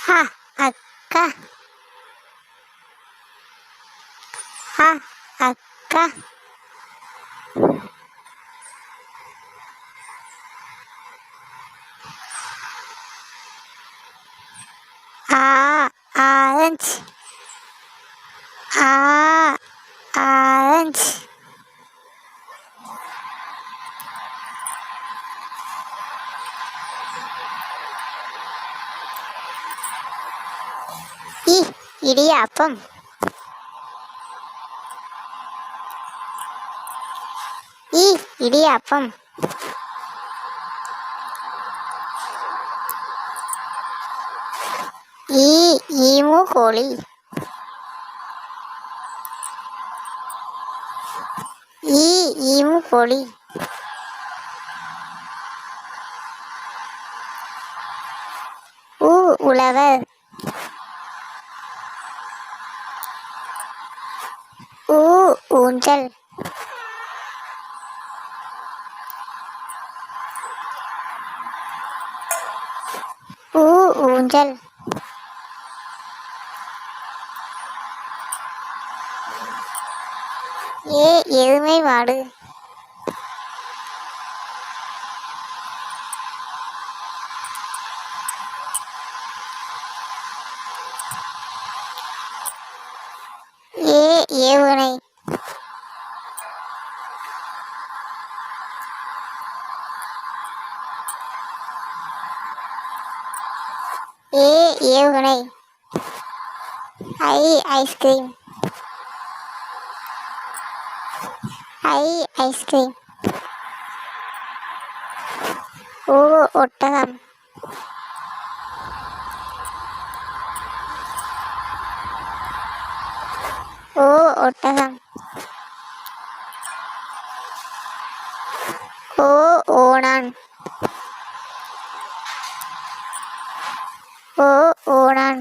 ஹ அக்கா ஹ அக்கா ஆ ஆரஞ்சு ஆ ஆரஞ்சு இ இடியாப்பம் இ இடியாப்பம் ஈ ஈமு கோழி ஈ ஈமு கோழி உ உழவர் ஊ ஊஞ்சல் ஊ ஊஞ்சல் ஏ எருமை மாடு ஏ ஏவுகணை ஏ ஏவுகணை ஐ ஐஸ்கிரீம் ஐ ஐஸ்கிரீம் ஓ ஒட்டகம் ஓ ஒட்டகம் ஓ ஓணான் ஓ ஓணான்